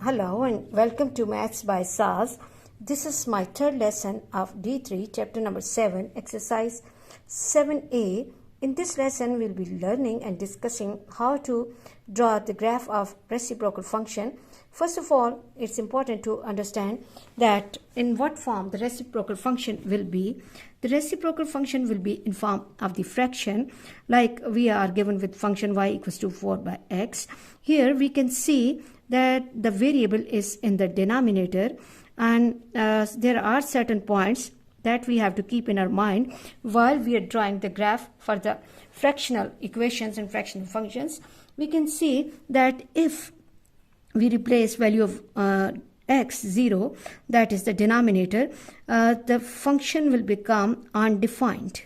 Hello and welcome to Maths by SAS. This is my third lesson of D3, chapter number 7, exercise 7a. In this lesson, we'll be learning and discussing how to draw the graph of reciprocal function. First of all, it's important to understand that in what form the reciprocal function will be. The reciprocal function will be in form of the fraction, like we are given with function y equals to 4 by x. Here we can see that the variable is in the denominator, and there are certain points that we have to keep in our mind while we are drawing the graph for the fractional equations and fractional functions. We can see that if we replace value of x 0, that is the denominator, the function will become undefined.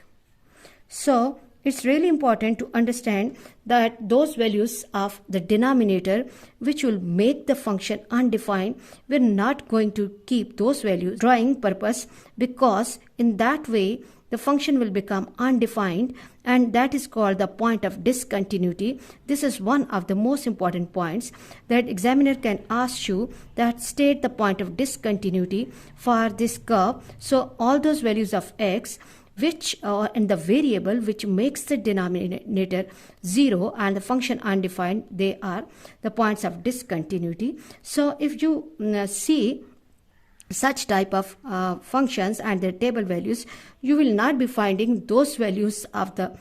So it's really important to understand that those values of the denominator which will make the function undefined, we're not going to keep those values drawing purpose, because in that way the function will become undefined, and that is called the point of discontinuity. This is one of the most important points that examiner can ask you, that state the point of discontinuity for this curve. So all those values of x which and the variable which makes the denominator 0 and the function undefined, they are the points of discontinuity. So if you see such type of functions and their table values, you will not be finding those values of the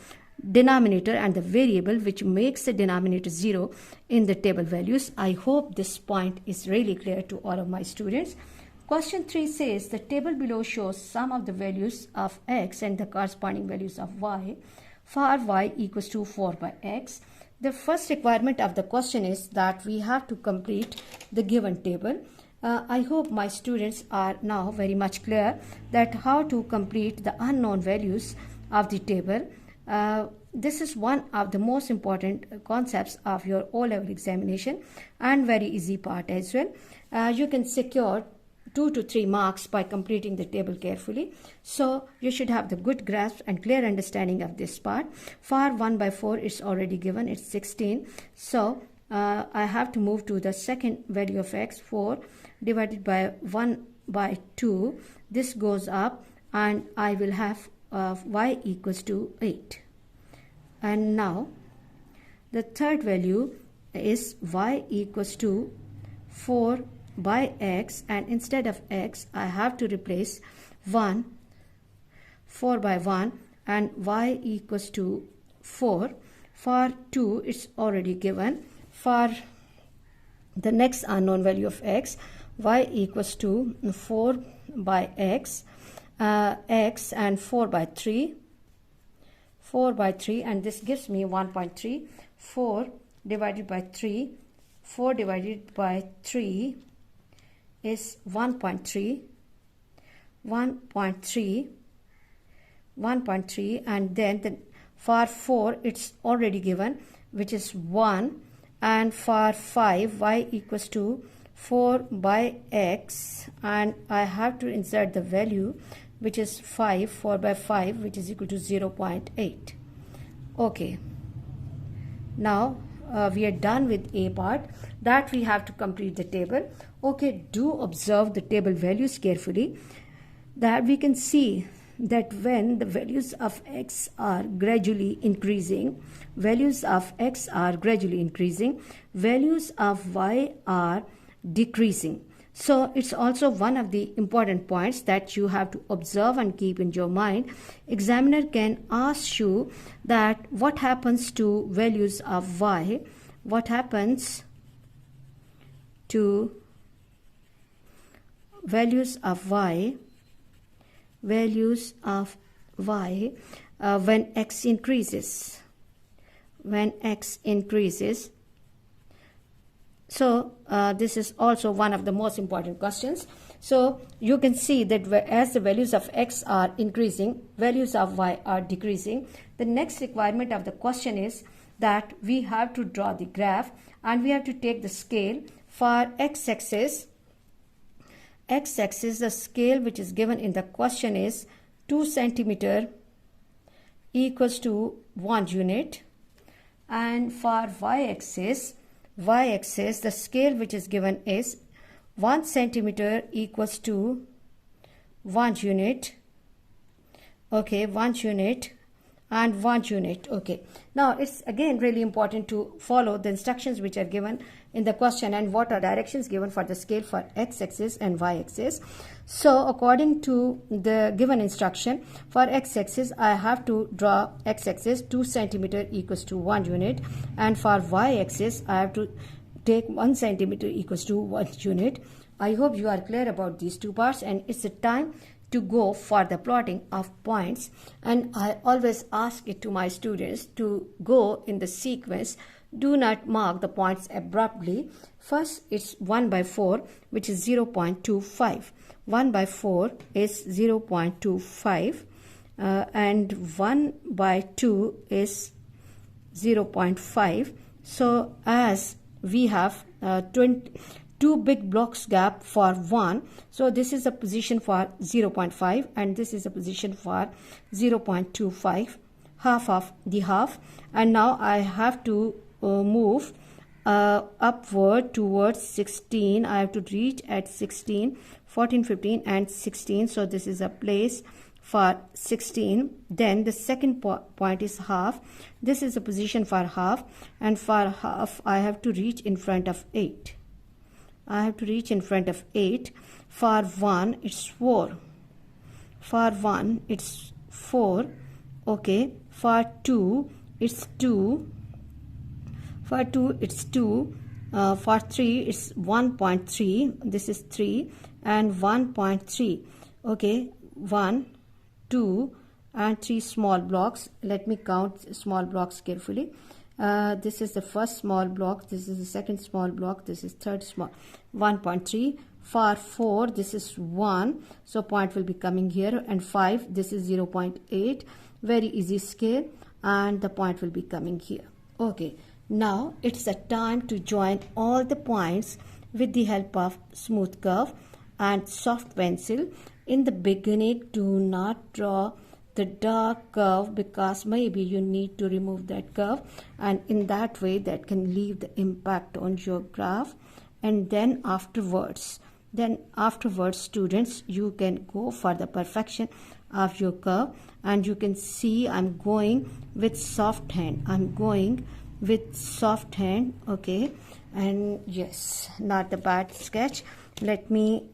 denominator and the variable which makes the denominator 0 in the table values. I hope this point is really clear to all of my students. Question 3 says the table below shows sum of the values of x and the corresponding values of y for y equals to 4 by x. The first requirement of the question is that we have to complete the given table. I hope my students are now very much clear that how to complete the unknown values of the table. This is one of the most important concepts of your O-level examination and very easy part as well. You can secure 2 to 3 marks by completing the table carefully. So you should have the good grasp and clear understanding of this part. For 1 by 4 is already given, it's 16. So I have to move to the second value of x, 4 divided by 1 by 2. This goes up and I will have y equals to 8. And now the third value is y equals to 4 by x, and instead of x I have to replace 4 by 1, and y equals to 4. For 2 it's already given. For the next unknown value of x, y equals to 4 by x, x and 4 by 3, and this gives me 1.3. 4 divided by 3, 4 divided by 3 is 1.3, and then for 4 it's already given, which is 1, and for 5 y equals to 4 by x, and I have to insert the value which is 5, 4 by 5, which is equal to 0.8. Okay, now we are done with a part, that we have to complete the table. Okay, do observe the table values carefully, that we can see that when the values of x are gradually increasing, values of y are decreasing. So it's also one of the important points that you have to observe and keep in your mind. Examiner can ask you that what happens to values of y, what happens to values of y when x increases. So this is also one of the most important questions. So you can see that as the values of x are increasing, values of y are decreasing. The next requirement of the question is that we have to draw the graph, and we have to take the scale. For x-axis, the scale which is given in the question is 2 centimeter equals to 1 unit, and for y-axis, the scale which is given is 1 centimeter equals to 1 unit. Okay, 1 unit and 1 unit. Okay, now it's again really important to follow the instructions which are given in the question and what are directions given for the scale for x-axis and y-axis. So according to the given instruction, for x-axis I have to draw x-axis 2 centimeter equals to 1 unit, and for y-axis I have to take 1 centimeter equals to 1 unit. I hope you are clear about these two parts, and it's a time to go for the plotting of points. And I always ask it to my students to go in the sequence. Do not mark the points abruptly. First, it's 1 by 4, which is 0.25. 1 by 4 is 0.25, and 1 by 2 is 0.5. So as we have 2 big blocks gap for 1, so this is a position for 0.5 and this is a position for 0.25, half of the half. And now I have to move upward towards 16. I have to reach at 16, 14, 15 and 16. So this is a place for 16. Then the second point is half. This is a position for half, and for half I have to reach in front of 8. I have to reach in front of 8. For 1 it's 4. For 1 it's 4. Okay. For 2 it's 2. For 2 it's 2. For 3 it's 1.3. This is 3 and 1.3. Okay. 1, 2 and 3 small blocks. Let me count small blocks carefully. This is the first small block, this is the second small block, this is third small, 1.3. For 4 this is 1, so point will be coming here, and 5 this is 0.8, very easy scale, and the point will be coming here. Okay, now it's a time to join all the points with the help of smooth curve and soft pencil. In the beginning, do not draw the dark curve because maybe you need to remove that curve, and in that way that can leave the impact on your graph. And then afterwards students, you can go for the perfection of your curve, and you can see I'm going with soft hand. Okay, and yes, not the bad sketch. Let me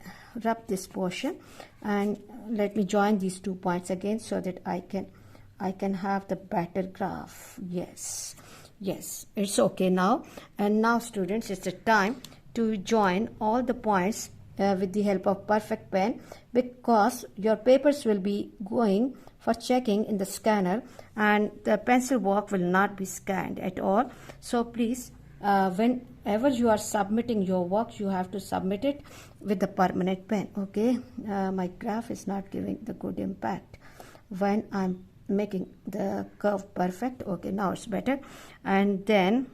rub this portion and let me join these 2 points again so that I can have the better graph. Yes, it's okay now. And now students, it's the time to join all the points with the help of perfect pen, because your papers will be going for checking in the scanner and the pencil work will not be scanned at all. So please, whenever you are submitting your work, you have to submit it with the permanent pen. Okay, my graph is not giving the good impact when I'm making the curve perfect. Okay, now it's better. And then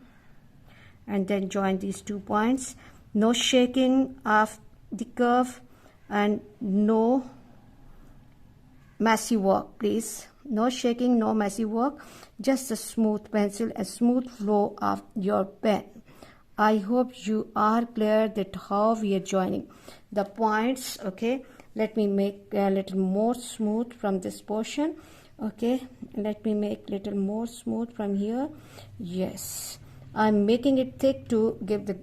join these 2 points. No shaking of the curve and no messy work, please. No shaking, no messy work, just a smooth pencil, a smooth flow of your pen. I hope you are clear that how we are joining the points. Okay, let me make a little more smooth from this portion. Okay, let me make little more smooth from here. Yes, I'm making it thick to give the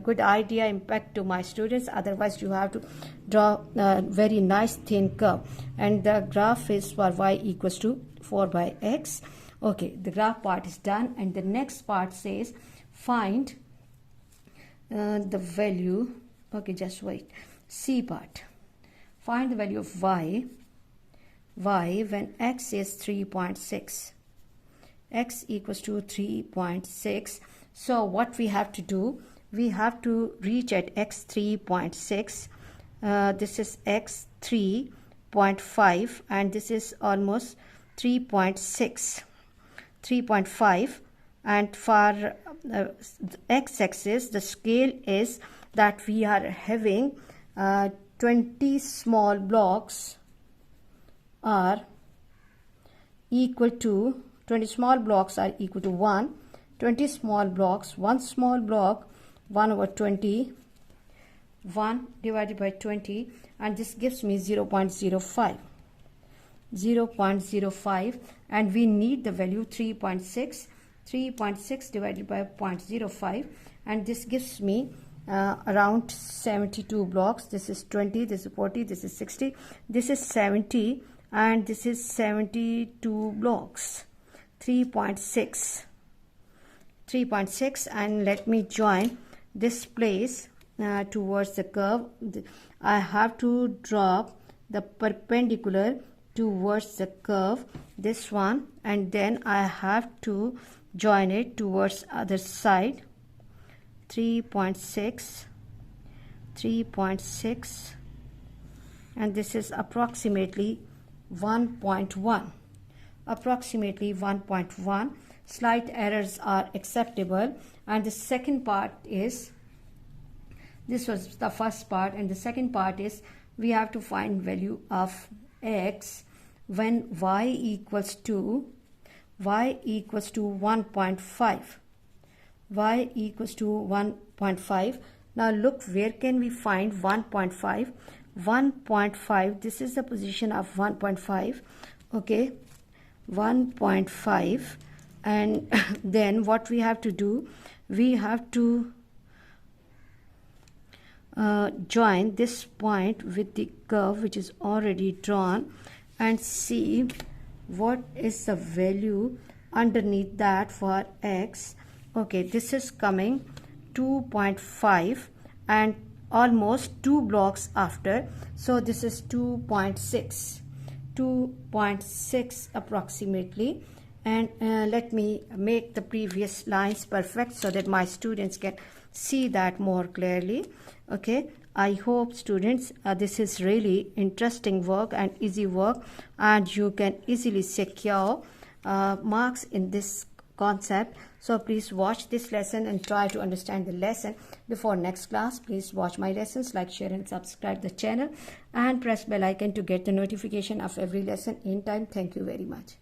good idea impact to my students. Otherwise you have to draw a very nice thin curve, and the graph is for y equals to 4 by x. Okay, the graph part is done, and the next part says find the value. Okay, just wait. C part, find the value of y when x is 3.6. X equals to 3.6. So what we have to do, we have to reach at x 3.6. This is x 3.5 and this is almost 3.6, 3.5. And for x-axis, the scale is that we are having 20 small blocks are equal to 20 small blocks are equal to 1. 20 small blocks, 1 small block 1 over 20 1 divided by 20, and this gives me 0.05. 0.05, and we need the value 3.6. 3.6 divided by 0.05, and this gives me around 72 blocks. This is 20, this is 40, this is 60, this is 70, and this is 72 blocks. 3.6, and let me join this place towards the curve. I have to drop the perpendicular towards the curve, this one, and then I have to join it towards other side. 3.6, 3.6, and this is approximately 1.1. Approximately 1.1. Slight errors are acceptable. And the second part is, this was the first part, and the second part is we have to find value of x when y equals to 1.5. Y equals to 1.5. Now look, where can we find 1.5? 1.5, this is the position of 1.5. Okay, 1.5, and then what we have to do, we have to join this point with the curve which is already drawn, and see what is the value underneath that for x. Okay, this is coming 2.5 and almost 2 blocks after, so this is 2.6 approximately. And let me make the previous lines perfect so that my students can see that more clearly. Okay, I hope students this is really interesting work and easy work, and you can easily secure marks in this concept. So please watch this lesson and try to understand the lesson before next class. Please watch my lessons, like, share and subscribe the channel, and press bell icon to get the notification of every lesson in time. Thank you very much.